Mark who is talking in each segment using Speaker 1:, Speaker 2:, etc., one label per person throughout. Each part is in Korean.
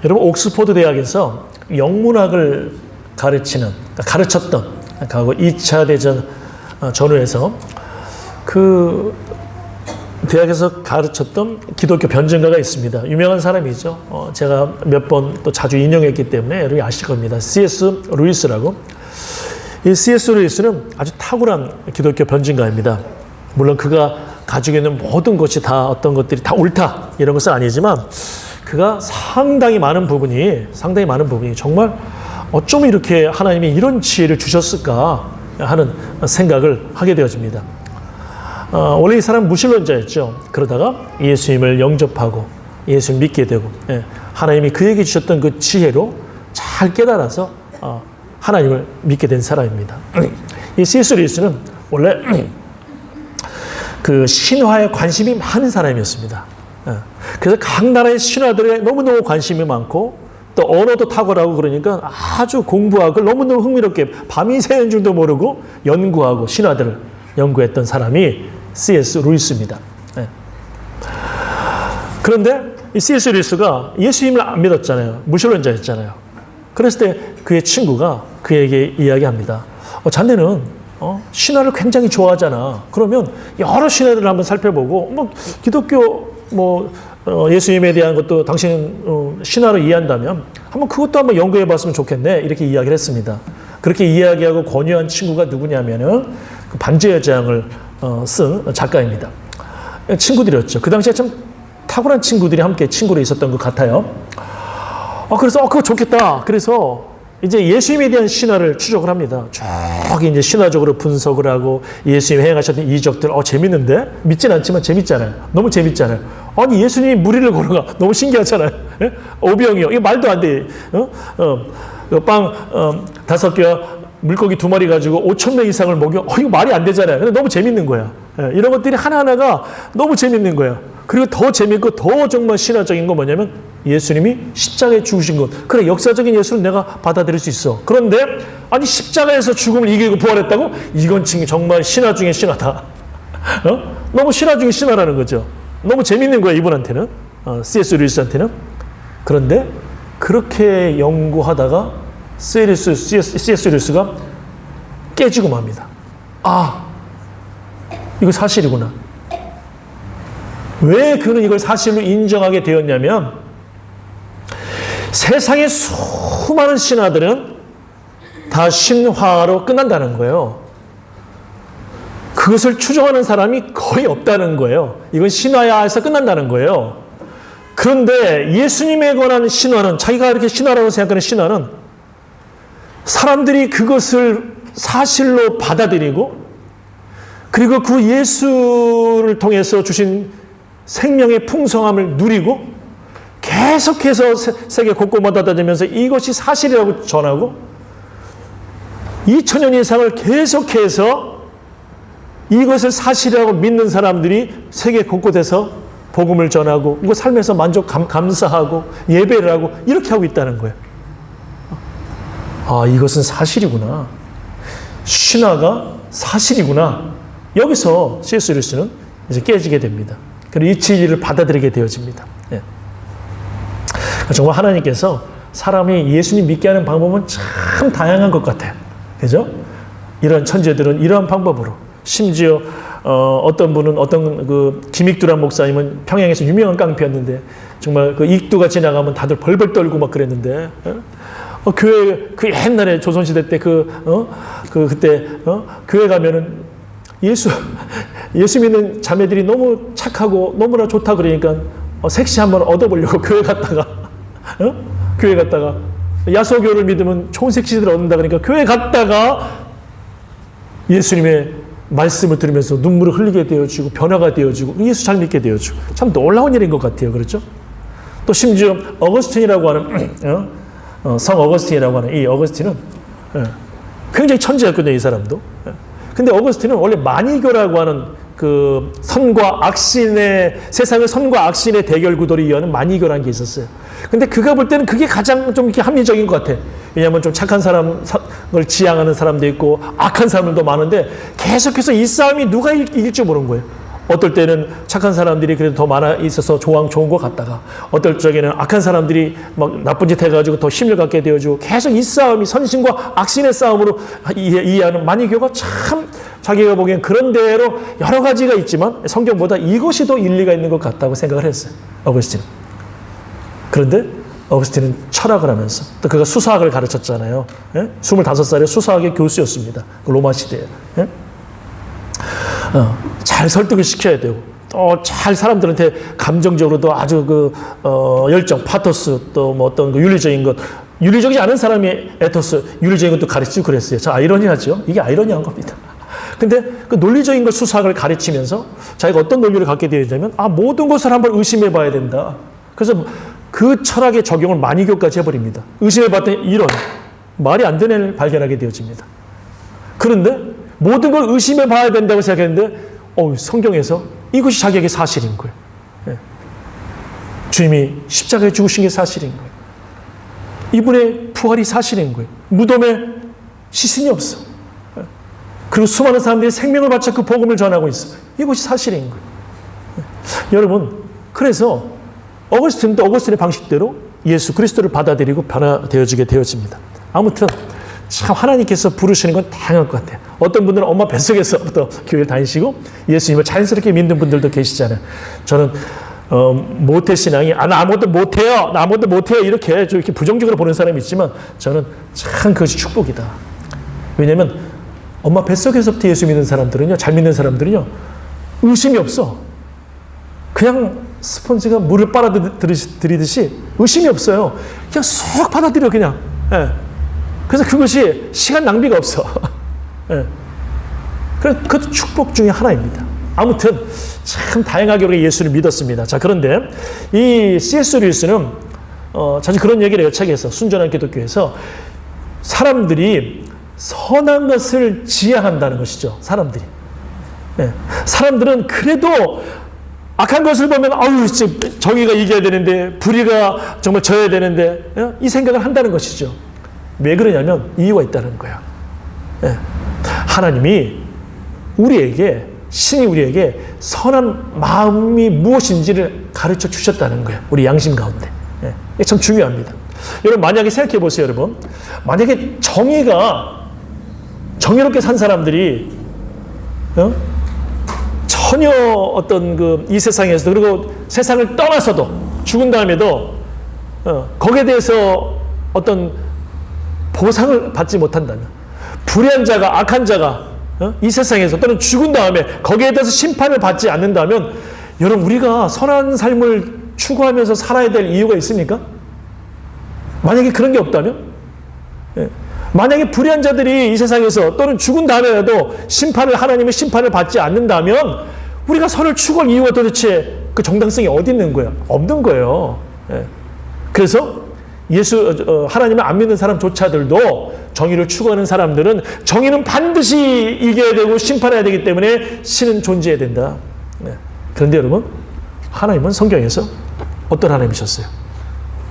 Speaker 1: 여러분, 옥스퍼드 대학에서 영문학을 가르쳤던, 과거 2차 대전 전후에서 그 대학에서 가르쳤던 기독교 변증가가 있습니다. 유명한 사람이죠. 제가 몇 번 또 자주 인용했기 때문에 여러분이 아실 겁니다. C.S. 루이스라고. 이 C.S. 루이스는 아주 탁월한 기독교 변증가입니다. 물론 그가 가지고 있는 모든 것이 다 어떤 것들이 다 옳다 이런 것은 아니지만 그가 상당히 많은 부분이 정말 어쩜 이렇게 하나님이 이런 지혜를 주셨을까 하는 생각을 하게 되어집니다. 원래 이 사람은 무신론자였죠. 그러다가 예수님을 영접하고 예수를 믿게 되고 하나님이 그에게 주셨던 그 지혜로 잘 깨달아서 하나님을 믿게 된 사람입니다. 이 C.S. 루이스는 원래 그 신화에 관심이 많은 사람이었습니다. 그래서 각 나라의 신화들에 너무너무 관심이 많고 또 언어도 탁월하고 그러니까 아주 공부학을 너무너무 흥미롭게 밤이 새는 줄도 모르고 연구하고 신화들을 연구했던 사람이 C.S. 루이스입니다. 그런데 이 C.S. 루이스가 예수님을 안 믿었잖아요. 무신론자였잖아요. 그랬을 때 그의 친구가 그에게 이야기합니다. 자네는 신화를 굉장히 좋아하잖아. 그러면 여러 신화들을 한번 살펴보고 기독교 예수님에 대한 것도 당신은 신화로 이해한다면 그것도 한번 연구해 봤으면 좋겠네. 이렇게 이야기를 했습니다. 그렇게 이야기하고 권유한 친구가 누구냐면은 그 반지의 제왕을 쓴 작가입니다. 친구들이었죠. 그 당시에 참 탁월한 친구들이 함께 친구로 있었던 것 같아요. 그래서 그거 좋겠다. 그래서 이제 예수님에 대한 신화를 추적을 합니다. 쭉 이제 신화적으로 분석을 하고 예수님 행하셨던 이적들, 재밌는데? 믿진 않지만 재밌잖아요. 너무 재밌잖아요. 아니, 예수님이 무리를 걸어가. 너무 신기하잖아요. 예? 오병이어. 이거 말도 안 돼. 빵 5개와 물고기 2마리 가지고 5,000명 이상을 먹여. 이거 말이 안 되잖아요. 근데 너무 재밌는 거야. 이런 것들이 하나하나가 너무 재밌는 거야. 그리고 더 재밌고 더 정말 신화적인 건 뭐냐면 예수님이 십자가에 죽으신 것. 그래, 역사적인 예수는 내가 받아들일 수 있어. 그런데 아니, 십자가에서 죽음을 이기고 부활했다고? 이건 정말 신화 중에 신화다. 너무 신화 중에 신화라는 거죠. 너무 재밌는 거야, 이분한테는. C.S. 루이스한테는. 그런데 그렇게 연구하다가 C.S. 루이스가 깨지고 맙니다. 이거 사실이구나. 왜 그는 이걸 사실로 인정하게 되었냐면 세상의 수많은 신화들은 다 신화로 끝난다는 거예요. 그것을 추종하는 사람이 거의 없다는 거예요. 이건 신화야 해서 끝난다는 거예요. 그런데 예수님에 관한 신화는, 자기가 이렇게 신화라고 생각하는 신화는 사람들이 그것을 사실로 받아들이고 그리고 그 예수를 통해서 주신 생명의 풍성함을 누리고 계속해서 세계 곳곳마다 다니면서 이것이 사실이라고 전하고 2000년 이상을 계속해서 이것을 사실이라고 믿는 사람들이 세계 곳곳에서 복음을 전하고 그 삶에서 감사하고 예배를 하고 이렇게 하고 있다는 거예요. 이것은 사실이구나. 신화가 사실이구나. 여기서 C.S. 루이스는 이제 깨지게 됩니다. 그리고 이 진리를 받아들이게 되어집니다. 정말 하나님께서 사람이 예수님 믿게 하는 방법은 참 다양한 것 같아요. 그죠? 이런 천재들은 이러한 방법으로, 심지어 어떤 분은 그 김익두란 목사님은 평양에서 유명한 깡패였는데 정말 그 익두가 지나가면 다들 벌벌 떨고 막 그랬는데 교회 그 옛날에 조선시대 때 그때 교회 가면은 예수 믿는 자매들이 너무 착하고 너무나 좋다 그러니까 색시 한번 얻어보려고 교회 갔다가 야소교를 믿으면 좋은 색시들을 얻는다 그러니까 교회 갔다가 예수님의 말씀을 들으면서 눈물을 흘리게 되어지고 변화가 되어지고 예수 잘 믿게 되어지고 참 놀라운 일인 것 같아요. 그렇죠? 또 심지어 어거스틴이라고 하는 성 어거스틴이라고 하는 이 어거스틴은 굉장히 천재였거든요. 이 사람도. 근데 어거스틴은 원래 만이교라고 하는 그 세상의 선과 악신의 대결 구도를 이어는 만이교라는 게 있었어요. 근데 그가 볼 때는 그게 가장 좀 이렇게 합리적인 것 같아. 왜냐하면 좀 착한 사람을 지향하는 사람도 있고 악한 사람들도 많은데 계속해서 이 싸움이 누가 이길지 모르는 거예요. 어떨 때는 착한 사람들이 그래도 더 많아 있어서 좋은 것 같다가 어떨 적에는 악한 사람들이 막 나쁜 짓 해가지고 더 힘을 갖게 되어주고 계속 이 싸움이 선신과 악신의 싸움으로 이해하는 마니교가 참 자기가 보기엔 그런 대로 여러 가지가 있지만 성경보다 이것이 더 일리가 있는 것 같다고 생각을 했어요. 어거스틴은. 그런데 어거스틴은 철학을 하면서 또 그가 수사학을 가르쳤잖아요. 예? 25살에 수사학의 교수였습니다. 그 로마 시대에. 예? 잘 설득을 시켜야 되고 또 잘 사람들한테 감정적으로도 아주 열정, 파토스 또 뭐 어떤 윤리적인 것, 윤리적이지 않은 사람이 에토스, 윤리적인 것도 가르치고 그랬어요. 저 아이러니하죠? 이게 아이러니한 겁니다. 근데 그 논리적인 것 수사학을 가르치면서 자기가 어떤 논리를 갖게 되었냐면 모든 것을 한번 의심해 봐야 된다. 그래서 그 철학의 적용을 마니교까지 해버립니다. 의심해 봤더니 이런 말이 안 되는 애를 발견하게 되어집니다. 그런데 모든 걸 의심해 봐야 된다고 생각했는데 성경에서 이것이 자기에게 사실인 거예요. 예. 주님이 십자가에 죽으신 게 사실인 거예요. 이분의 부활이 사실인 거예요. 무덤에 시신이 없어. 예. 그리고 수많은 사람들이 생명을 바쳐 그 복음을 전하고 있어. 이것이 사실인 거예요. 예. 여러분, 그래서 어거스틴도 어거스틴의 방식대로 예수 그리스도를 받아들이고 변화되어지게 되어집니다. 아무튼 참 하나님께서 부르시는 건 다양할 것 같아요. 어떤 분들은 엄마 뱃속에서부터 교회를 다니시고 예수님을 자연스럽게 믿는 분들도 계시잖아요. 저는 모태신앙이 나 아무것도 못해요. 나 아무것도 못해요. 이렇게 좀 이렇게 부정적으로 보는 사람이 있지만 저는 참 그것이 축복이다. 왜냐하면 엄마 뱃속에서부터 예수 믿는 사람들은요, 잘 믿는 사람들은요, 의심이 없어. 그냥 스펀지가 물을 빨아들이듯이 의심이 없어요. 그냥 쏙 받아들여 그냥. 예. 그래서 그것이 시간 낭비가 없어. 예. 그것도 축복 중에 하나입니다. 아무튼 참 다양하게 우리가 예수를 믿었습니다. 자, 그런데 이 C.S. 루이스는 자주 그런 얘기를 해요. 책에서 순전한 기독교에서 사람들이 선한 것을 지향한다는 것이죠. 사람들이. 예. 사람들은 그래도 악한 것을 보면 정의가 이겨야 되는데 불의가 정말 져야 되는데 이 생각을 한다는 것이죠. 왜 그러냐면 이유가 있다는 거야. 예. 하나님이 우리에게, 신이 우리에게 선한 마음이 무엇인지를 가르쳐 주셨다는 거예요. 우리 양심 가운데. 예. 이게 참 중요합니다. 여러분 만약에 생각해 보세요. 여러분 만약에 정의롭게 산 사람들이 전혀 어떤 이 세상에서도 그리고 세상을 떠나서도 죽은 다음에도 거기에 대해서 어떤 보상을 받지 못한다면 불의한 자가 악한 자가 이 세상에서 또는 죽은 다음에 거기에 대해서 심판을 받지 않는다면 여러분 우리가 선한 삶을 추구하면서 살아야 될 이유가 있습니까? 만약에 그런 게 없다면 만약에 불의한 자들이 이 세상에서 또는 죽은 다음에라도 하나님의 심판을 받지 않는다면 우리가 선을 추구할 이유가 도대체 그 정당성이 어디 있는 거야? 없는 거예요. 그래서 하나님을 안 믿는 사람조차들도 정의를 추구하는 사람들은 정의는 반드시 이겨야 되고 심판해야 되기 때문에 신은 존재해야 된다. 그런데 여러분 하나님은 성경에서 어떤 하나님이셨어요?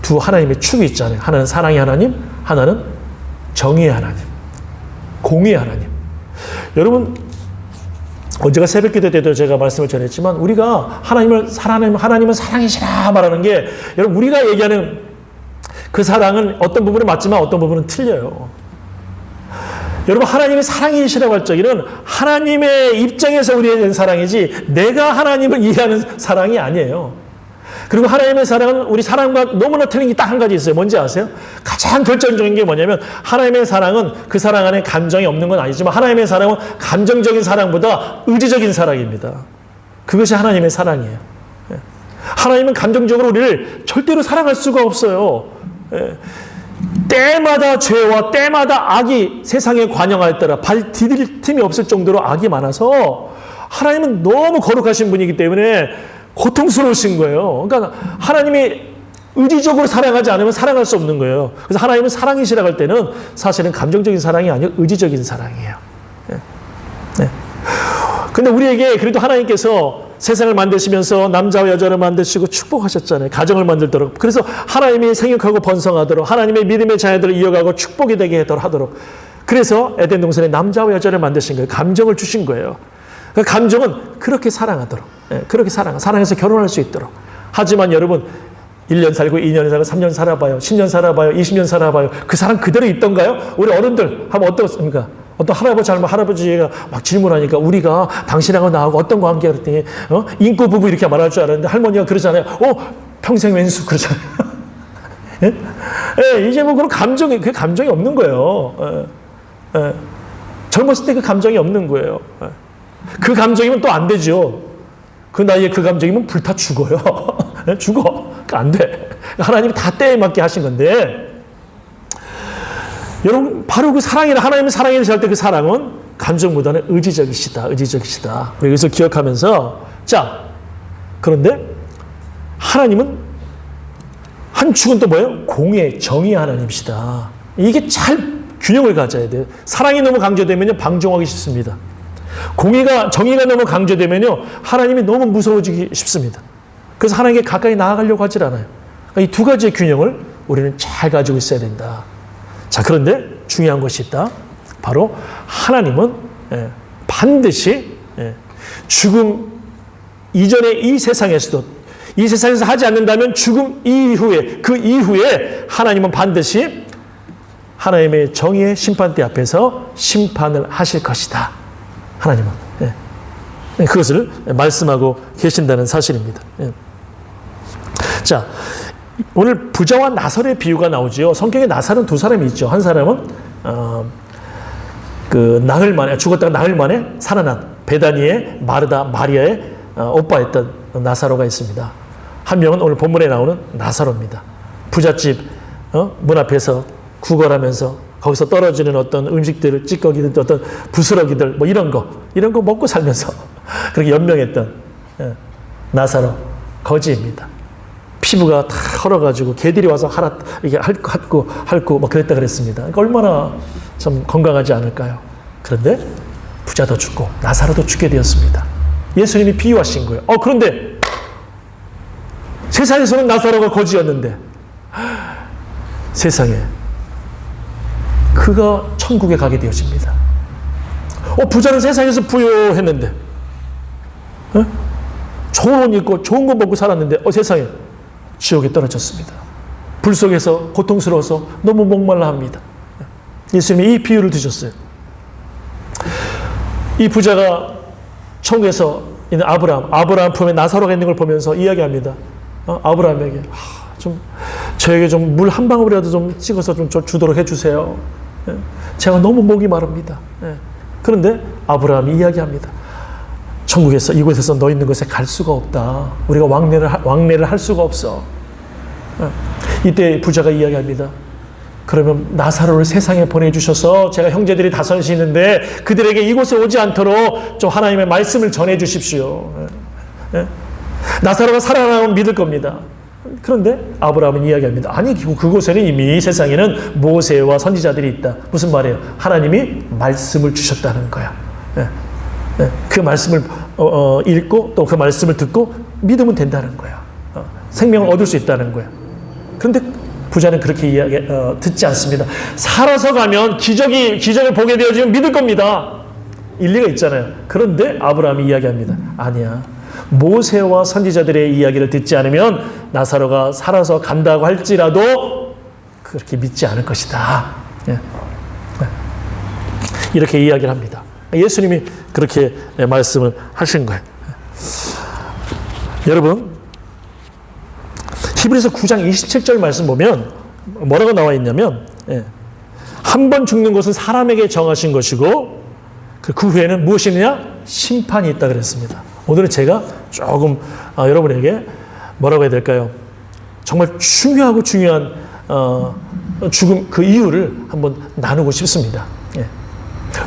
Speaker 1: 두 하나님의 축이 있잖아요. 하나는 사랑의 하나님, 하나는 정의의 하나님, 공의의 하나님. 여러분 언제가 새벽기도 때도 제가 말씀을 전했지만 우리가 하나님은 사랑이시라 말하는 게 여러분 우리가 얘기하는 그 사랑은 어떤 부분은 맞지만 어떤 부분은 틀려요. 여러분 하나님의 사랑이시라고 할 적에는 하나님의 입장에서 우리에 대한 사랑이지 내가 하나님을 이해하는 사랑이 아니에요. 그리고 하나님의 사랑은 우리 사랑과 너무나 틀린 게 딱 한 가지 있어요. 뭔지 아세요? 가장 결정적인 게 뭐냐면 하나님의 사랑은 그 사랑 안에 감정이 없는 건 아니지만 하나님의 사랑은 감정적인 사랑보다 의지적인 사랑입니다. 그것이 하나님의 사랑이에요. 하나님은 감정적으로 우리를 절대로 사랑할 수가 없어요. 때마다 죄와 때마다 악이 세상에 관영하에 따라 발 디딜 틈이 없을 정도로 악이 많아서 하나님은 너무 거룩하신 분이기 때문에 고통스러우신 거예요. 그러니까 하나님이 의지적으로 사랑하지 않으면 사랑할 수 없는 거예요. 그래서 하나님은 사랑이시라고 할 때는 사실은 감정적인 사랑이 아니고 의지적인 사랑이에요. 근데 우리에게 그래도 하나님께서 세상을 만드시면서 남자와 여자를 만드시고 축복하셨잖아요. 가정을 만들도록. 그래서 하나님이 생육하고 번성하도록 하나님의 믿음의 자녀들을 이어가고 축복이 되게 하도록 그래서 에덴 동산에 남자와 여자를 만드신 거예요. 감정을 주신 거예요. 그 감정은 그렇게 사랑하도록, 그렇게 사랑해서 결혼할 수 있도록. 하지만 여러분, 1년 살고 2년 살고 3년 살아봐요. 10년 살아봐요. 20년 살아봐요. 그 사랑 그대로 있던가요? 우리 어른들 하면 어떻습니까? 어떤 할아버지가 막 질문하니까 우리가 당신하고 나하고 어떤 관계야 그랬더니 인구 부부 이렇게 말할 줄 알았는데 할머니가 그러잖아요. 평생 왼수 그러잖아요. 이제 뭐 그런 그 감정이 없는 거예요. 젊었을 때 그 감정이 없는 거예요. 그 감정이면 또 안 되죠. 그 나이에 그 감정이면 불타 죽어요. 죽어. 안 돼. 하나님이 다 때에 맞게 하신 건데, 여러분, 바로 그 하나님의 사랑에 대해서 할 때 그 사랑은 감정보다는 의지적이시다. 우리 여기서 기억하면서, 자, 그런데 하나님은 한 축은 또 뭐예요? 공의, 정의의 하나님이시다. 이게 잘 균형을 가져야 돼요. 사랑이 너무 강조되면요, 방종하기 쉽습니다. 정의가 너무 강조되면요, 하나님이 너무 무서워지기 쉽습니다. 그래서 하나님께 가까이 나아가려고 하질 않아요. 그러니까 이 두 가지의 균형을 우리는 잘 가지고 있어야 된다. 자, 그런데 중요한 것이 있다. 바로 하나님은 반드시 죽음 이전의 이 세상에서도, 이 세상에서 하지 않는다면 죽음 이후에, 그 이후에 하나님은 반드시 하나님의 정의의 심판대 앞에서 심판을 하실 것이다. 하나님은 그것을 말씀하고 계신다는 사실입니다. 자, 오늘 부자와 나설의 비유가 나오죠. 성경에 나설은 두 사람이 있죠. 한 사람은 나흘 만에, 죽었다가 나흘 만에 살아난 베다니의 마리아의 오빠였던 나사로가 있습니다. 한 명은 오늘 본문에 나오는 나사로입니다. 부잣집 문 앞에서 구걸하면서 거기서 떨어지는 어떤 음식들을, 찌꺼기들, 어떤 부스러기들, 뭐 이런 거 먹고 살면서 그렇게 연명했던 나사로 거지입니다. 피부가 다 헐어가지고 개들이 와서 이렇게 핥고 막 그랬다 그랬습니다. 그러니까 얼마나 좀 건강하지 않을까요? 그런데 부자도 죽고 나사로도 죽게 되었습니다. 예수님이 비유하신 거예요. 그런데 세상에서는 나사로가 거지였는데 세상에 그가 천국에 가게 되어집니다. 부자는 세상에서 부유했는데 좋은 옷 입고 좋은 거 먹고 살았는데 세상에 지옥에 떨어졌습니다. 불 속에서 고통스러워서 너무 목말라 합니다. 예수님이 이 비유를 드셨어요. 이 부자가 천국에서 있는 아브라함 품에 나사로가 있는 걸 보면서 이야기합니다. 아브라함에게 저에게 좀 물 한 방울이라도 좀 찍어서 좀 주도록 해주세요. 제가 너무 목이 마릅니다. 그런데 아브라함이 이야기합니다. 천국에서 이곳에서 너 있는 곳에 갈 수가 없다. 우리가 왕래를 할 수가 없어. 이때 부자가 이야기합니다. 그러면 나사로를 세상에 보내주셔서 제가 형제들이 다섯이 있는데 그들에게 이곳에 오지 않도록 좀 하나님의 말씀을 전해 주십시오. 나사로가 살아나면 믿을 겁니다. 그런데 아브라함은 이야기합니다. 아니, 그곳에는 이미 세상에는 모세와 선지자들이 있다. 무슨 말이에요? 하나님이 말씀을 주셨다는 거야. 그 말씀을 읽고 또 그 말씀을 듣고 믿으면 된다는 거야. 생명을 얻을 수 있다는 거야. 그런데 부자는 그렇게 듣지 않습니다. 살아서 가면 기적을 보게 되어지면 믿을 겁니다. 일리가 있잖아요. 그런데 아브라함이 이야기합니다. 아니야. 모세와 선지자들의 이야기를 듣지 않으면 나사로가 살아서 간다고 할지라도 그렇게 믿지 않을 것이다. 이렇게 이야기를 합니다. 예수님이 그렇게 말씀을 하신 거예요. 여러분, 히브리서 9장 27절 말씀 보면 뭐라고 나와 있냐면 한 번 죽는 것은 사람에게 정하신 것이고 그 후에는 무엇이냐? 심판이 있다 그랬습니다. 오늘은 제가 조금 여러분에게 뭐라고 해야 될까요? 정말 중요한 죽음 그 이유를 한번 나누고 싶습니다.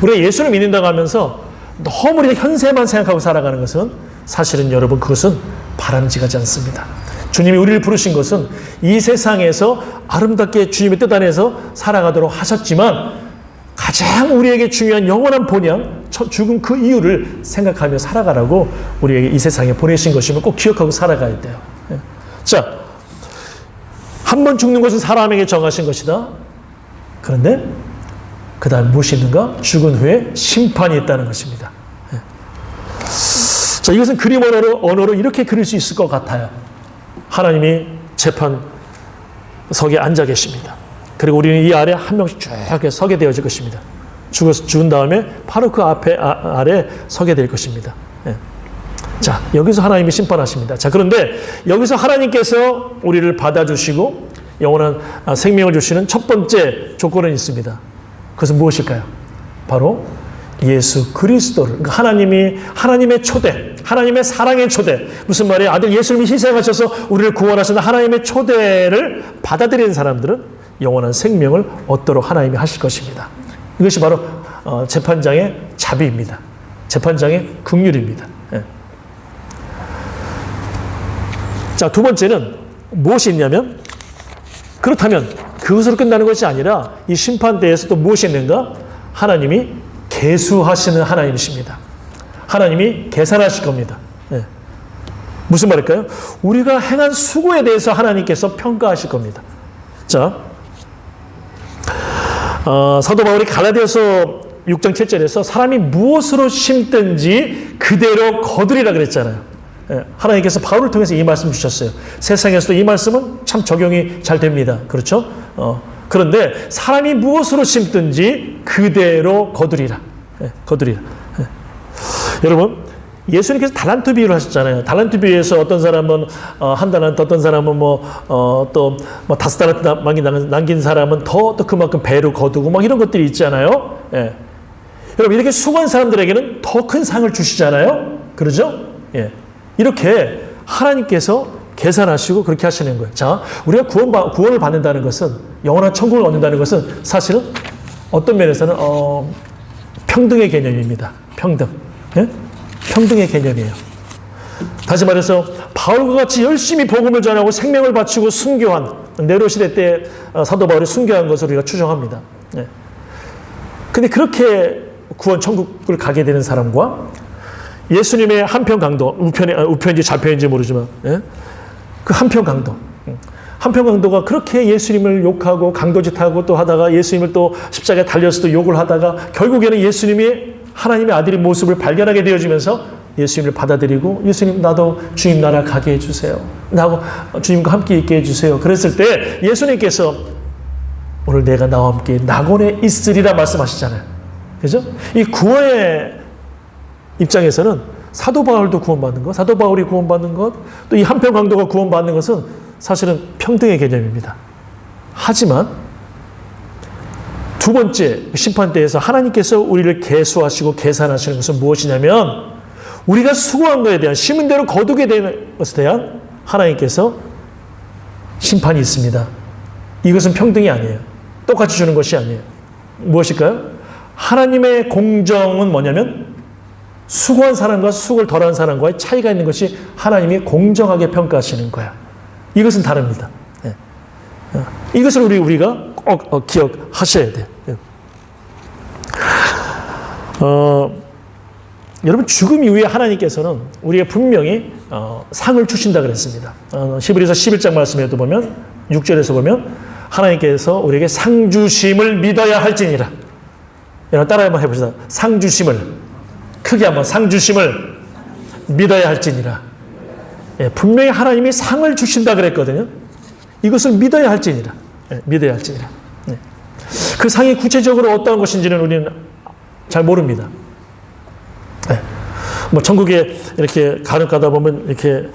Speaker 1: 우리가 예수를 믿는다고 하면서 너무 우리가 현세만 생각하고 살아가는 것은 사실은 여러분 그것은 바람직하지 않습니다. 주님이 우리를 부르신 것은 이 세상에서 아름답게 주님의 뜻 안에서 살아가도록 하셨지만 가장 우리에게 중요한 영원한 본향, 죽음 그 이유를 생각하며 살아가라고 우리에게 이 세상에 보내신 것임을 꼭 기억하고 살아가야 돼요. 자, 한 번 죽는 것은 사람에게 정하신 것이다. 그런데 그 다음 무엇이 있는가? 죽은 후에 심판이 있다는 것입니다. 자, 이것은 그림 언어로 이렇게 그릴 수 있을 것 같아요. 하나님이 재판석에 앉아 계십니다. 그리고 우리는 이 아래 한 명씩 쭉 서게 되어질 것입니다. 죽은 다음에 바로 그 아래 서게 될 것입니다. 예. 자, 여기서 하나님이 심판하십니다. 자, 그런데 여기서 하나님께서 우리를 받아주시고 영원한 생명을 주시는 첫 번째 조건은 있습니다. 그것은 무엇일까요? 바로 예수 그리스도를, 그러니까 하나님의 초대, 하나님의 사랑의 초대, 무슨 말이에요? 아들 예수님이 희생하셔서 우리를 구원하시는 하나님의 초대를 받아들이는 사람들은 영원한 생명을 얻도록 하나님이 하실 것입니다. 이것이 바로 재판장의 자비입니다. 재판장의 긍휼입니다. 예. 자, 두 번째는 무엇이 있냐면, 그렇다면 그것으로 끝나는 것이 아니라 이 심판대에서 또 무엇이 있는가? 하나님이 계수하시는 하나님이십니다. 하나님이 계산하실 겁니다. 예. 무슨 말일까요? 우리가 행한 수고에 대해서 하나님께서 평가하실 겁니다. 자, 사도 바울이 갈라디아서 6장 7절에서 사람이 무엇으로 심든지 그대로 거두리라 그랬잖아요. 예, 하나님께서 바울을 통해서 이 말씀 주셨어요. 세상에서도 이 말씀은 참 적용이 잘 됩니다. 그렇죠? 그런데 사람이 무엇으로 심든지 그대로 거두리라. 예, 거두리라. 예. 여러분, 예수님께서 달란트 비유를 하셨잖아요. 달란트 비유에서 어떤 사람은 한 달란트, 어떤 사람은 또 5달란트 남긴 사람은 또 그만큼 배로 거두고 막 이런 것들이 있잖아요. 예. 여러분, 이렇게 수고한 사람들에게는 더 큰 상을 주시잖아요. 그러죠? 예. 이렇게 하나님께서 계산하시고 그렇게 하시는 거예요. 자, 우리가 구원을 받는다는 것은, 영원한 천국을 얻는다는 것은 사실은 어떤 면에서는 평등의 개념입니다. 평등. 예? 평등의 개념이에요. 다시 말해서 바울과 같이 열심히 복음을 전하고 생명을 바치고 순교한, 네로 시대 때 사도 바울이 순교한 것을 우리가 추정합니다. 그런데 그렇게 구원 천국을 가게 되는 사람과 예수님의 한편 강도, 우편인지 좌편인지 모르지만 그 한편 강도가 그렇게 예수님을 욕하고 강도짓하고 또 하다가 예수님을 또 십자가에 달려서 또 욕을 하다가 결국에는 예수님이 하나님의 아들의 모습을 발견하게 되어지면서 예수님을 받아들이고, 예수님 나도 주님 나라 가게 해주세요. 나하고 주님과 함께 있게 해주세요. 그랬을 때 예수님께서 오늘 내가 나와 함께 낙원에 있으리라 말씀하시잖아요. 그죠? 이 구원의 입장에서는 사도 바울도 구원받는 것, 사도 바울이 구원받는 것, 또 이 한편 강도가 구원받는 것은 사실은 평등의 개념입니다. 하지만 두 번째 심판대에서 하나님께서 우리를 계수하시고 계산하시는 것은 무엇이냐면, 우리가 수고한 것에 대한, 심은 대로 거두게 되는 것에 대한 하나님께서 심판이 있습니다. 이것은 평등이 아니에요. 똑같이 주는 것이 아니에요. 무엇일까요? 하나님의 공정은 뭐냐면, 수고한 사람과 수고를 덜한 사람과의 차이가 있는 것이 하나님이 공정하게 평가하시는 거야. 이것은 다릅니다. 예. 이것을 우리가 꼭 기억하셔야 돼요. 여러분, 죽음 이후에 하나님께서는 우리에게 분명히 상을 주신다 그랬습니다. 히브리서 11장 말씀에도 보면 6절에서 보면 하나님께서 우리에게 상 주심을 믿어야 할지니라. 여러분 따라 한번 해보시다. 상 주심을, 크게 한번, 상 주심을 믿어야 할지니라. 예, 분명히 하나님이 상을 주신다 그랬거든요. 이것을 믿어야 할지니라. 예, 믿어야 할지니라. 예. 그 상이 구체적으로 어떠한 것인지는 우리는 잘 모릅니다. 예. 뭐 천국에 이렇게 간혹 가다 보면 이렇게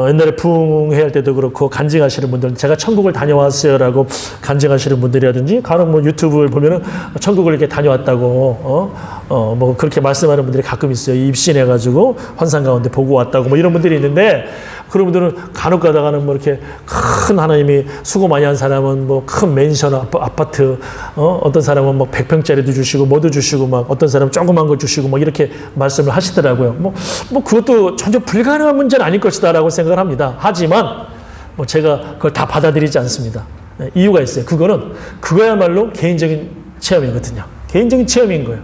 Speaker 1: 옛날에 부흥회 할 때도 그렇고 간증하시는 분들, 제가 천국을 다녀왔어요라고 간증하시는 분들이라든지, 간혹 뭐 유튜브를 보면은 천국을 이렇게 다녀왔다고 뭐 그렇게 말씀하는 분들이 가끔 있어요. 입신해가지고 환상 가운데 보고 왔다고 뭐 이런 분들이 있는데, 그런 분들은 간혹 가다가는 뭐 이렇게 큰, 하나님이 수고 많이 한 사람은 뭐 큰 맨션 아파트, 어떤 사람은 뭐 100평짜리도 주시고 뭐도 주시고, 막 어떤 사람은 조그만 거 주시고 뭐 이렇게 말씀을 하시더라고요. 뭐 그것도 전혀 불가능한 문제는 아닐 것이다라고 생각을 합니다. 하지만 뭐 제가 그걸 다 받아들이지 않습니다. 네, 이유가 있어요. 그거야말로 개인적인 체험이거든요. 개인적인 체험인 거예요.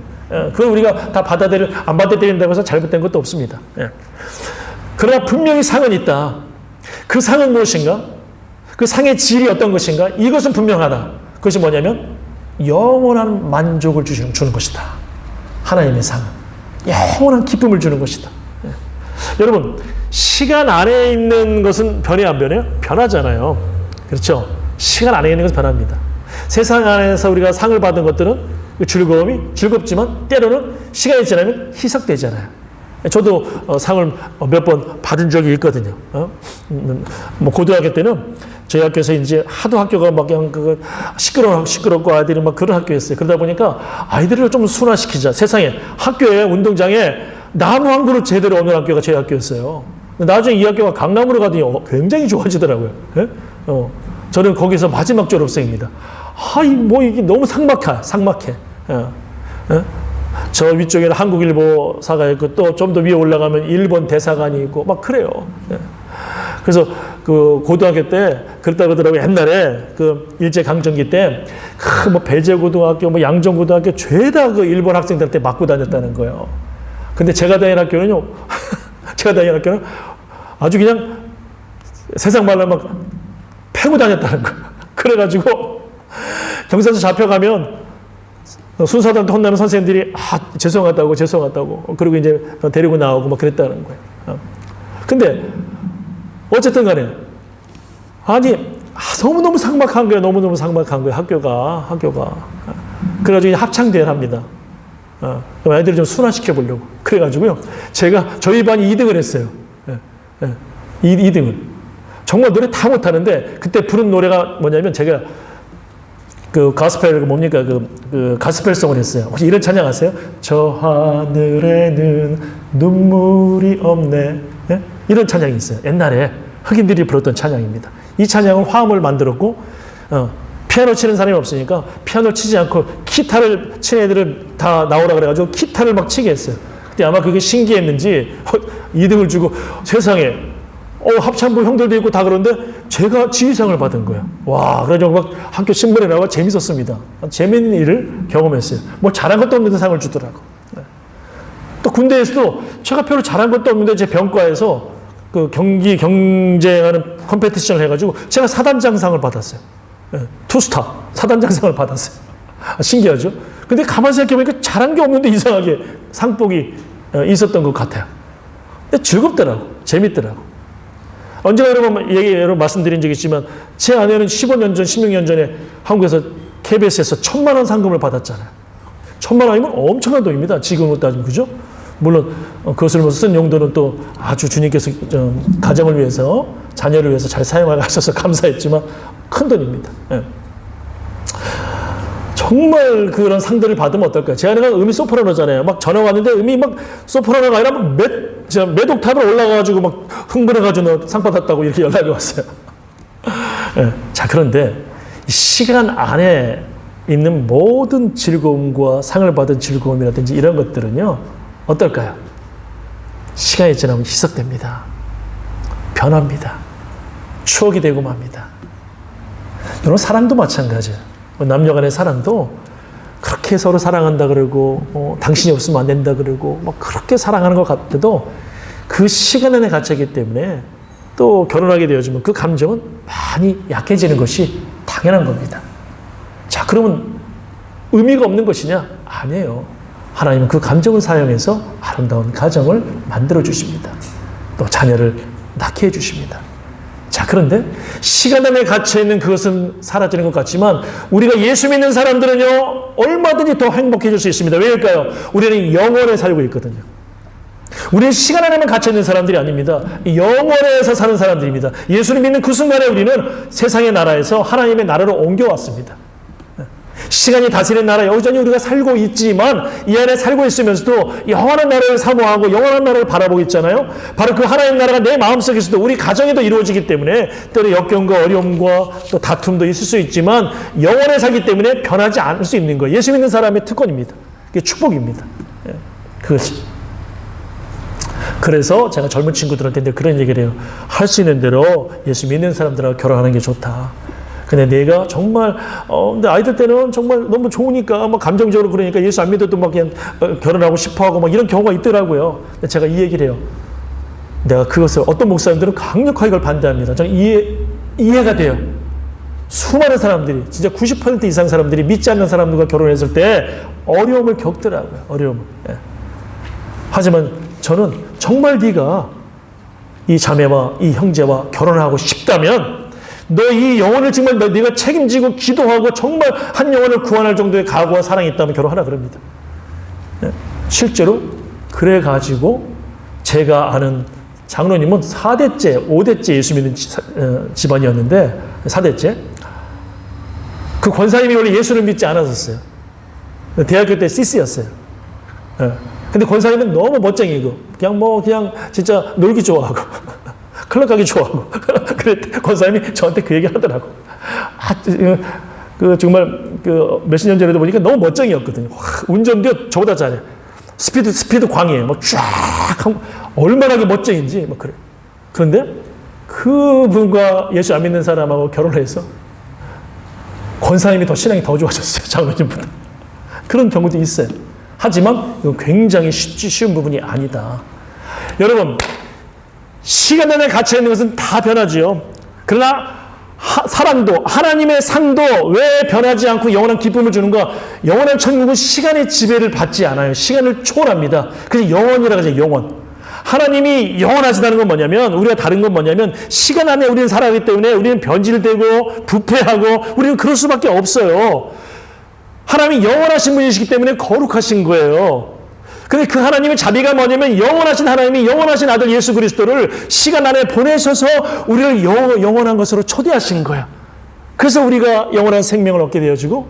Speaker 1: 그걸 우리가 다 안 받아들인다고 해서 잘못된 것도 없습니다. 예. 그러나 분명히 상은 있다. 그 상은 무엇인가? 그 상의 질이 어떤 것인가? 이것은 분명하다. 그것이 뭐냐면 영원한 만족을 주는 것이다. 하나님의 상은 영원한 기쁨을 주는 것이다. 여러분, 시간 안에 있는 것은 변해 안 변해요? 변하잖아요. 그렇죠? 시간 안에 있는 것은 변합니다. 세상 안에서 우리가 상을 받은 것들은 그 즐거움이 즐겁지만 때로는 시간이 지나면 희석되잖아요. 저도 상을 몇 번 받은 적이 있거든요. 뭐 고등학교 때는 저희 학교에서 이제 하도 학교가 막 그냥 시끄럽고 아이들이 막 그런 학교였어요. 그러다 보니까 아이들을 좀 순화시키자. 세상에 학교에 운동장에 나무 한 그루 제대로 없는 학교가 저희 학교였어요. 나중에 이 학교가 강남으로 가더니 굉장히 좋아지더라고요. 예? 저는 거기서 마지막 졸업생입니다. 이게 너무 삭막해. 저 위쪽에는 한국일보사가 있고 또 좀 더 위에 올라가면 일본 대사관이 있고 막 그래요. 예. 그래서 그 고등학교 때 그랬다 그러더라고요. 옛날에 그 일제강점기 때 뭐 배제고등학교, 뭐 양정고등학교 죄다 그 일본 학생들한테 맞고 다녔다는 거예요. 근데 제가 다니는 학교는요, 아주 그냥 세상 말로 막 패고 다녔다는 거예요. 그래가지고 경찰서 잡혀가면 순사들한테 혼나는 선생님들이 죄송하다고 그리고 이제 데리고 나오고 막 그랬다는 거예요. 근데 어쨌든 간에 너무너무 삭막한 거예요. 너무너무 삭막한 거예요. 학교가. 그래가지고 합창대회를 합니다. 그럼 애들을 좀 순화시켜 보려고. 그래가지고요. 저희 반이 2등을 했어요. 2등을. 정말 노래 다 못하는데 그때 부른 노래가 뭐냐면 제가 그 가스펠 뭡니까 그 가스펠송을 했어요. 혹시 이런 찬양 아세요? 저 하늘에는 눈물이 없네. 예? 이런 찬양이 있어요. 옛날에 흑인들이 불렀던 찬양입니다. 이 찬양은 화음을 만들었고 피아노 치는 사람이 없으니까 피아노를 치지 않고 기타를 치는 애들을 다 나오라 그래가지고 기타를 막 치게 했어요. 근데 아마 그게 신기했는지 2등을 주고 세상에 합창부 형들도 있고 다 그런데 제가 지휘상을 받은 거예요. 와, 그래서 막 학교 신문에 나와 재밌었습니다. 재밌는 일을 경험했어요. 뭐 잘한 것도 없는데 상을 주더라고. 또 군대에서도 제가 별로 잘한 것도 없는데 제 병과에서 그 경쟁하는 컴페티션을 해가지고 제가 사단장상을 받았어요. 투스타 사단장상을 받았어요. 신기하죠? 근데 가만히 생각해보니까 잘한 게 없는데 이상하게 상복이 있었던 것 같아요. 근데 즐겁더라고. 재밌더라고. 언제가 여러분 말씀드린 적이 있지만 제 아내는 15년 전, 16년 전에 한국에서 KBS에서 1,000만 원 상금을 받았잖아요. 1,000만 원이면 엄청난 돈입니다. 지금으로 따지면 그죠? 물론 그것을 쓴 용도는 또 아주 주님께서 가정을 위해서 자녀를 위해서 잘 사용하게 하셔서 감사했지만 큰 돈입니다. 예. 정말 그런 상들을 받으면 어떨까요? 제 아내가 음이 소프라노잖아요. 막 전화 왔는데 음이 막 소프라노가 아니라 몇 옥탑을 올라가가지고 막 흥분해가지고 상 받았다고 이렇게 연락이 왔어요. 네. 자, 그런데 시간 안에 있는 모든 즐거움과 상을 받은 즐거움이라든지 이런 것들은요, 어떨까요? 시간이 지나면 희석됩니다. 변합니다. 추억이 되고 맙니다. 여러분, 사랑도 마찬가지예요. 남녀 간의 사랑도 그렇게 서로 사랑한다 그러고 당신이 없으면 안 된다 그러고 막 그렇게 사랑하는 것 같아도 그 시간 안에 갇혀있기 때문에 또 결혼하게 되어지면 그 감정은 많이 약해지는 것이 당연한 겁니다. 자, 그러면 의미가 없는 것이냐? 아니에요. 하나님은 그 감정을 사용해서 아름다운 가정을 만들어 주십니다. 또 자녀를 낳게 해주십니다. 자, 그런데 시간 안에 갇혀있는 그것은 사라지는 것 같지만 우리가 예수 믿는 사람들은요, 얼마든지 더 행복해질 수 있습니다. 왜일까요? 우리는 영원에 살고 있거든요. 우리는 시간 안에만 갇혀있는 사람들이 아닙니다. 영원에서 사는 사람들입니다. 예수를 믿는 그 순간에 우리는 세상의 나라에서 하나님의 나라로 옮겨왔습니다. 시간이 다스리는 나라 여전히 우리가 살고 있지만 이 안에 살고 있으면서도 영원한 나라를 사모하고 영원한 나라를 바라보고 있잖아요. 바로 그 하나님 나라가 내 마음속에서도 우리 가정에도 이루어지기 때문에 때로 역경과 어려움과 또 다툼도 있을 수 있지만 영원에 살기 때문에 변하지 않을 수 있는 거예요. 예수 믿는 사람의 특권입니다. 그게 축복입니다. 그것이. 그래서 제가 젊은 친구들한테 그런 얘기를 해요. 할 수 있는 대로 예수 믿는 사람들하고 결혼하는 게 좋다. 근데 내가 정말 근데 아이들 때는 정말 너무 좋으니까 막 감정적으로 그러니까 예수 안 믿어도 막 그냥 결혼하고 싶어하고 막 이런 경우가 있더라고요. 근데 제가 이 얘기를 해요. 내가 그것을 어떤 목사님들은 강력하게 그걸 반대합니다. 저는 이해가 돼요. 수많은 사람들이 진짜 90% 이상 사람들이 믿지 않는 사람들과 결혼했을 때 어려움을 겪더라고요. 어려움을. 예. 하지만 저는 정말 네가 이 자매와 이 형제와 결혼하고 싶다면 너 이 영혼을 정말 네가 책임지고 기도하고 정말 한 영혼을 구원할 정도의 각오와 사랑이 있다면 결혼하라 그럽니다. 실제로 그래가지고 제가 아는 장로님은 4대째, 5대째 예수 믿는 집안이었는데 4대째. 그 권사님이 원래 예수를 믿지 않았었어요. 대학교 때 CC였어요. 근데 권사님은 너무 멋쟁이고 그냥 진짜 놀기 좋아하고 클럽 가기 좋아하고 그래 권사님이 저한테 그 얘기를 하더라고. 정말 몇십 년 전에도 보니까 너무 멋쟁이였거든요. 운전도 저보다 잘해. 스피드 광이에요. 막 쫙 얼마나 멋쟁인지 막 그래. 그런데 그분과 예수 안 믿는 사람하고 결혼을 해서 권사님이 신앙이 더 좋아졌어요. 장로님보다. 그런 경우도 있어요. 하지만 이건 굉장히 쉬운 부분이 아니다. 여러분, 시간 안에 갇혀있는 것은 다 변하지요. 그러나 사랑도, 하나님의 상도 왜 변하지 않고 영원한 기쁨을 주는가? 영원한 천국은 시간의 지배를 받지 않아요. 시간을 초월합니다. 그래서 영원이라고 하죠. 영원. 하나님이 영원하시다는 건 뭐냐면, 우리가 다른 건 뭐냐면, 시간 안에 우리는 살아가기 때문에 우리는 변질되고 부패하고 우리는 그럴 수밖에 없어요. 하나님이 영원하신 분이시기 때문에 거룩하신 거예요. 근데 그 하나님의 자비가 뭐냐면 영원하신 하나님이 영원하신 아들 예수 그리스도를 시간 안에 보내셔서 우리를 영원한 것으로 초대하신 거야. 그래서 우리가 영원한 생명을 얻게 되어지고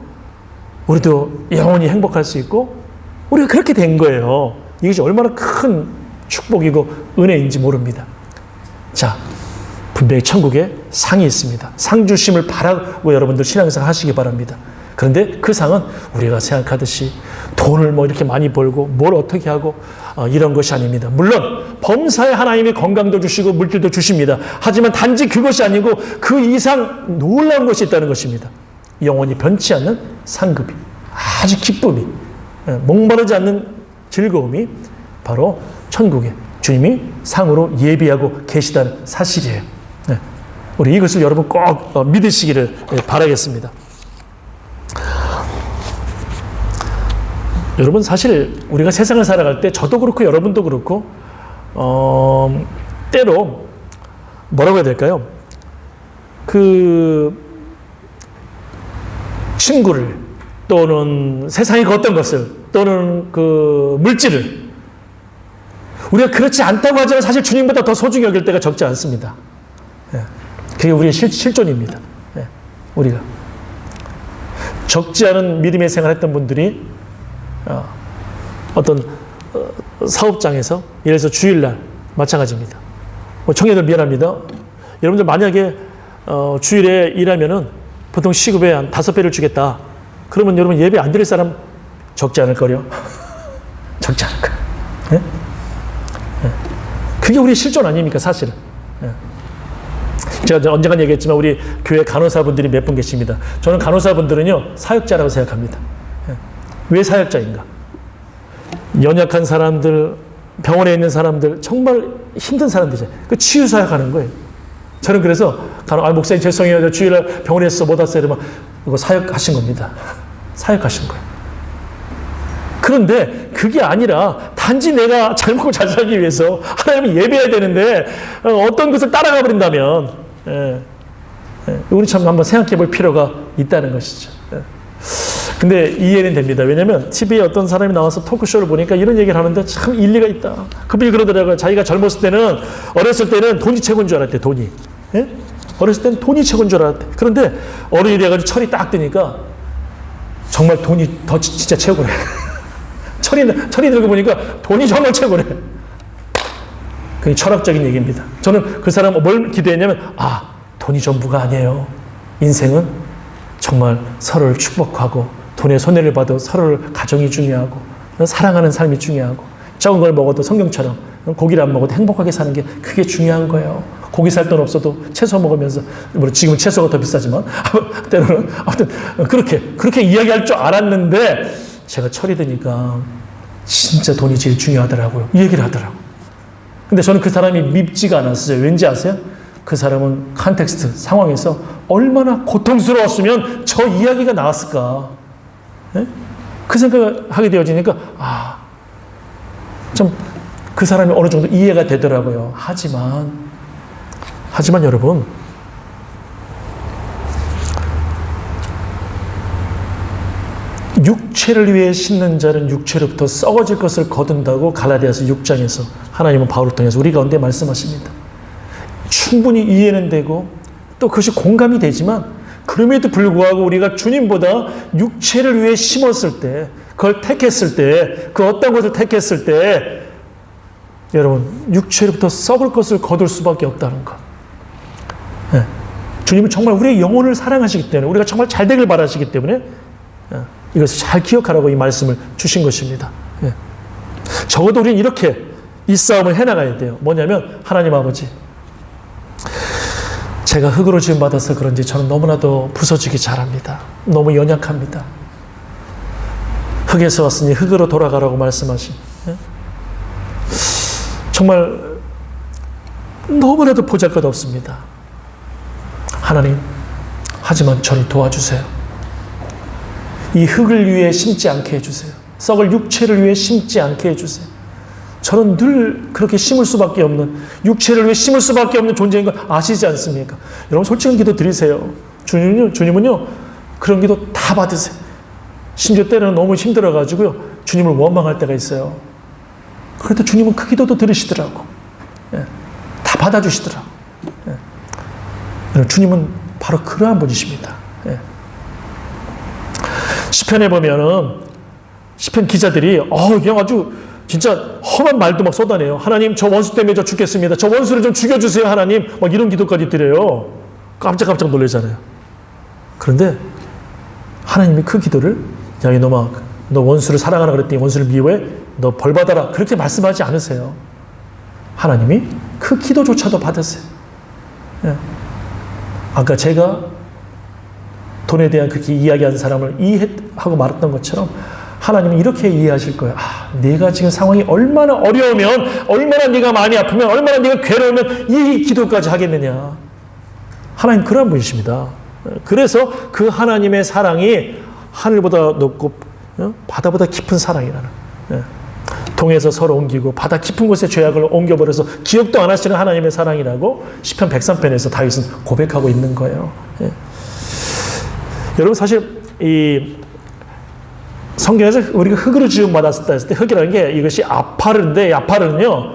Speaker 1: 우리도 영원히 행복할 수 있고 우리가 그렇게 된 거예요. 이것이 얼마나 큰 축복이고 은혜인지 모릅니다. 자, 분명히 천국에 상이 있습니다. 상 주심을 바라고 여러분들 신앙생활 하시기 바랍니다. 그런데 그 상은 우리가 생각하듯이 돈을 이렇게 많이 벌고 뭘 어떻게 하고 이런 것이 아닙니다. 물론 범사에 하나님이 건강도 주시고 물질도 주십니다. 하지만 단지 그것이 아니고 그 이상 놀라운 것이 있다는 것입니다. 영원히 변치 않는 상급이, 아주 기쁨이, 목마르지 않는 즐거움이 바로 천국에 주님이 상으로 예비하고 계시다는 사실이에요. 우리 이것을 여러분 꼭 믿으시기를 바라겠습니다. 여러분, 사실 우리가 세상을 살아갈 때 저도 그렇고 여러분도 그렇고 때로 뭐라고 해야 될까요? 그 친구를 또는 세상의 어떤 것을 또는 그 물질을 우리가 그렇지 않다고 하지만 사실 주님보다 더 소중히 여길 때가 적지 않습니다. 그게 우리의 실존입니다. 우리가 적지 않은 믿음의 생활을 했던 분들이 어떤 사업장에서 예를 들어서 주일날 마찬가지입니다. 청년들 미안합니다. 여러분들 만약에 주일에 일하면은 보통 시급에 한 5배를 주겠다. 그러면 여러분 예배 안 드릴 사람 적지 않을 거요. 적지 않을 거예요. 네? 네. 그게 우리 실존 아닙니까, 사실은. 네. 제가 언젠가 얘기했지만 우리 교회 간호사분들이 몇 분 계십니다. 저는 간호사분들은요 사역자라고 생각합니다. 왜 사역자인가? 연약한 사람들, 병원에 있는 사람들, 정말 힘든 사람들이죠. 그 치유 사역하는 거예요. 저는 그래서 목사님 죄송해요. 저 주일날 병원에 있어 못 왔어요. 이러면 이거 사역하신 겁니다. 사역하신 거예요. 그런데 그게 아니라 단지 내가 잘 먹고 잘 살기 위해서 하나님을 예배해야 되는데 어떤 것을 따라가 버린다면 우리 참 한번 생각해 볼 필요가 있다는 것이죠. 근데 이해는 됩니다. 왜냐하면 TV에 어떤 사람이 나와서 토크쇼를 보니까 이런 얘기를 하는데 참 일리가 있다. 그분이 그러더라고요. 자기가 젊었을 때는, 어렸을 때는 돈이 최고인 줄 알았대, 돈이. 예? 어렸을 때는 돈이 최고인 줄 알았대. 그런데 어른이 돼가지고 철이 딱 드니까 정말 돈이 더 진짜 최고래. 철이 들고 보니까 돈이 정말 최고래. 그게 철학적인 얘기입니다. 저는 그 사람 뭘 기대했냐면, 돈이 전부가 아니에요. 인생은 정말 서로를 축복하고 돈의 손해를 봐도 서로를 가정이 중요하고 사랑하는 삶이 중요하고 적은 걸 먹어도 성경처럼 고기를 안 먹어도 행복하게 사는 게 그게 중요한 거예요. 고기 살 돈 없어도 채소 먹으면서, 물론 지금은 채소가 더 비싸지만 때로는 아무튼 그렇게 이야기할 줄 알았는데 제가 철이 드니까 진짜 돈이 제일 중요하더라고요. 이 얘기를 하더라고요. 근데 저는 그 사람이 밉지가 않았어요. 왠지 아세요? 그 사람은 컨텍스트, 상황에서 얼마나 고통스러웠으면 저 이야기가 나왔을까. 네? 그 생각을 하게 되어지니까 참 그 사람이 어느 정도 이해가 되더라고요. 하지만 여러분, 육체를 위해 심는 자는 육체로부터 썩어질 것을 거둔다고 갈라디아서 6장에서 하나님은 바울을 통해서 우리 가운데 말씀하십니다. 충분히 이해는 되고 또 그것이 공감이 되지만 그럼에도 불구하고 우리가 주님보다 육체를 위해 심었을 때, 그걸 택했을 때, 그 어떤 것을 택했을 때 여러분, 육체로부터 썩을 것을 거둘 수밖에 없다는 것. 네. 주님은 정말 우리의 영혼을 사랑하시기 때문에, 우리가 정말 잘 되길 바라시기 때문에 이것을 잘 기억하라고 이 말씀을 주신 것입니다. 네. 적어도 우리는 이렇게 이 싸움을 해나가야 돼요. 뭐냐면, 하나님 아버지, 제가 흙으로 지음받아서 그런지 저는 너무나도 부서지기 잘합니다. 너무 연약합니다. 흙에서 왔으니 흙으로 돌아가라고 말씀하신, 정말 너무나도 보잘것없습니다. 하나님, 하지만 저를 도와주세요. 이 흙을 위해 심지 않게 해주세요. 썩을 육체를 위해 심지 않게 해주세요. 저는 늘 그렇게 심을 수밖에 없는, 육체를 위해 심을 수밖에 없는 존재인 걸 아시지 않습니까? 여러분, 솔직한 기도 드리세요. 주님은요, 그런 기도 다 받으세요. 심지어 때로는 너무 힘들어가지고요, 주님을 원망할 때가 있어요. 그래도 주님은 그 기도도 들으시더라고. 예, 다 받아주시더라고. 예. 주님은 바로 그러한 분이십니다. 예. 시편에 보면은 시편 기자들이 그냥 아주 진짜 험한 말도 막 쏟아내요. 하나님, 저 원수 때문에 저 죽겠습니다. 저 원수를 좀 죽여주세요, 하나님. 막 이런 기도까지 드려요. 깜짝깜짝 놀라잖아요. 그런데 하나님이 그 기도를, 야, 이놈아, 너 원수를 사랑하라 그랬더니 원수를 미워해? 너 벌 받아라. 그렇게 말씀하지 않으세요. 하나님이 그 기도조차도 받으세요. 예. 아까 제가 돈에 대한 그렇게 이야기한 사람을 이해하고 말았던 것처럼 하나님은 이렇게 이해하실 거예요. 내가 지금 상황이 얼마나 어려우면, 얼마나 네가 많이 아프면, 얼마나 네가 괴로우면 이 기도까지 하겠느냐. 하나님 그런 분이십니다. 그래서 그 하나님의 사랑이 하늘보다 높고 바다보다 깊은 사랑이라는, 동에서 서로 옮기고 바다 깊은 곳에 죄악을 옮겨버려서 기억도 안 하시는 하나님의 사랑이라고 시편 103편에서 다윗은 고백하고 있는 거예요. 여러분, 사실 이 성경에서 우리가 흙으로 지음받았다 했을 때 흙이라는 게 이것이 아파르인데, 아파르는요,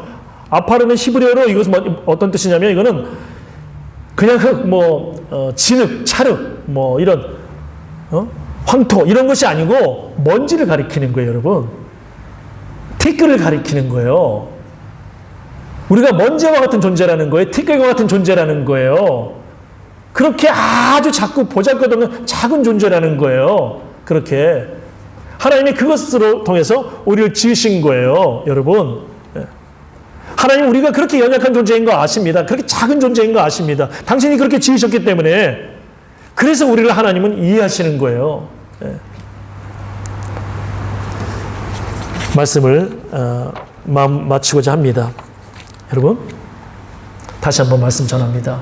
Speaker 1: 아파르는 히브리어로 이것은 어떤 뜻이냐면, 이거는 그냥 흙, 진흙, 찰흙, 이런 황토 이런 것이 아니고 먼지를 가리키는 거예요, 여러분. 티끌을 가리키는 거예요. 우리가 먼지와 같은 존재라는 거예요. 티끌과 같은 존재라는 거예요. 그렇게 아주 작고 보잘것없는 작은 존재라는 거예요. 그렇게 하나님이 그것으로 통해서 우리를 지으신 거예요, 여러분. 하나님, 우리가 그렇게 연약한 존재인 거 아십니다. 그렇게 작은 존재인 거 아십니다. 당신이 그렇게 지으셨기 때문에, 그래서 우리를 하나님은 이해하시는 거예요. 말씀을 마치고자 합니다. 여러분, 다시 한번 말씀 전합니다.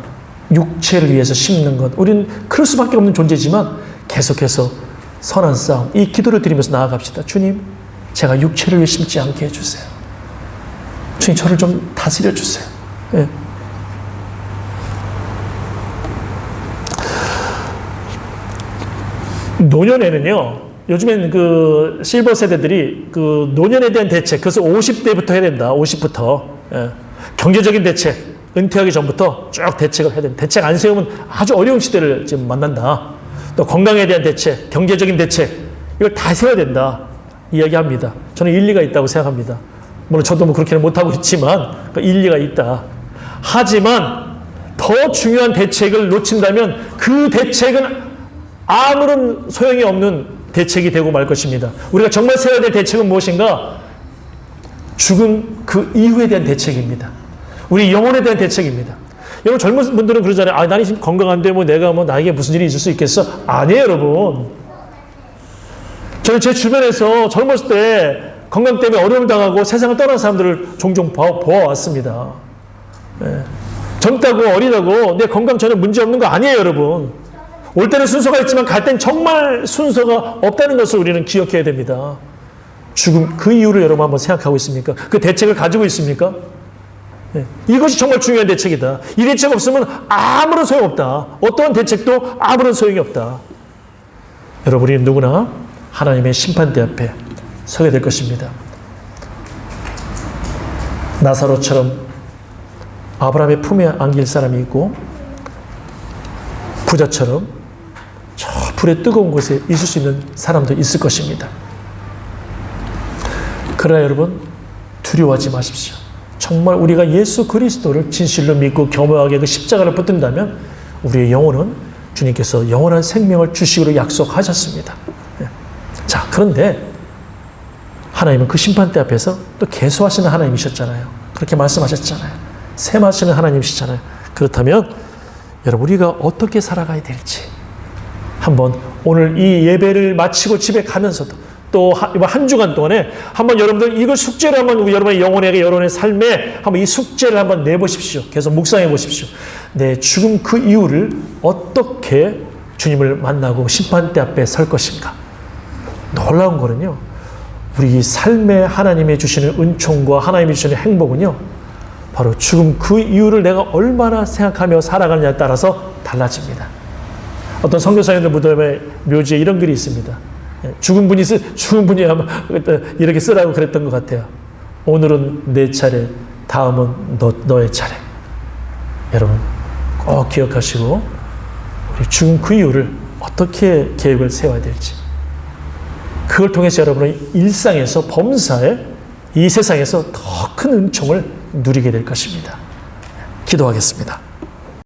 Speaker 1: 육체를 위해서 심는 것, 우리는 그럴 수밖에 없는 존재지만 계속해서 선한 싸움, 이 기도를 드리면서 나아갑시다. 주님, 제가 육체를 위해 심지 않게 해주세요. 주님, 저를 좀 다스려 주세요. 예. 노년에는요, 요즘엔 그 실버 세대들이 그 노년에 대한 대책, 그것을 50대부터 해야 된다. 50부터. 예. 경제적인 대책, 은퇴하기 전부터 쭉 대책을 해야 된다. 대책 안 세우면 아주 어려운 시대를 지금 만난다. 또 건강에 대한 대책, 경제적인 대책, 이걸 다 세워야 된다. 이야기합니다. 저는 일리가 있다고 생각합니다. 물론 저도 그렇게는 못하고 있지만 일리가 있다. 하지만 더 중요한 대책을 놓친다면 그 대책은 아무런 소용이 없는 대책이 되고 말 것입니다. 우리가 정말 세워야 될 대책은 무엇인가? 죽은 그 이후에 대한 대책입니다. 우리 영혼에 대한 대책입니다. 여러분, 젊은 분들은 그러잖아요. 나는 지금 건강한데 내가 나에게 무슨 일이 있을 수 있겠어? 아니에요, 여러분. 저는 제 주변에서 젊었을 때 건강 때문에 어려움을 당하고 세상을 떠난 사람들을 종종 보아왔습니다. 네. 젊다고 어리다고 내 건강 전혀 문제 없는 거 아니에요, 여러분. 올 때는 순서가 있지만 갈 땐 정말 순서가 없다는 것을 우리는 기억해야 됩니다. 죽음 그 이유를 여러분 한번 생각하고 있습니까? 그 대책을 가지고 있습니까? 예. 이것이 정말 중요한 대책이다. 이 대책 없으면 아무런 소용없다. 어떠한 대책도 아무런 소용이 없다. 여러분, 우리는 누구나 하나님의 심판대 앞에 서게 될 것입니다. 나사로처럼 아브라함의 품에 안길 사람이 있고, 부자처럼 저 불의 뜨거운 곳에 있을 수 있는 사람도 있을 것입니다. 그러나 여러분, 두려워하지 마십시오. 정말 우리가 예수 그리스도를 진실로 믿고 겸허하게 그 십자가를 붙든다면 우리의 영혼은 주님께서 영원한 생명을 주시기로 약속하셨습니다. 자, 그런데 하나님은 그 심판대 앞에서 또 계수하시는 하나님이셨잖아요. 그렇게 말씀하셨잖아요. 셈하시는 하나님이시잖아요. 그렇다면 여러분, 우리가 어떻게 살아가야 될지 한번 오늘 이 예배를 마치고 집에 가면서도 또 한 주간 동안에 한번 여러분들 이걸 숙제로 한번 여러분의 영혼에게 여러분의 삶에 한번 이 숙제를 한번 내보십시오. 계속 묵상해 보십시오. 내 죽음 그 이유를 어떻게 주님을 만나고 심판대 앞에 설 것인가. 놀라운 거는요, 우리 삶에 하나님이 주시는 은총과 하나님이 주시는 행복은요, 바로 죽음 그 이유를 내가 얼마나 생각하며 살아가느냐에 따라서 달라집니다. 어떤 선교사님들 무덤에 묘지에 이런 글이 있습니다. 죽은 분이 아마 이렇게 쓰라고 그랬던 것 같아요. 오늘은 내 차례, 다음은 너의 차례. 여러분 꼭 기억하시고 우리 죽은 그 이유를 어떻게 계획을 세워야 될지, 그걸 통해서 여러분의 일상에서 범사에 이 세상에서 더 큰 은총을 누리게 될 것입니다. 기도하겠습니다.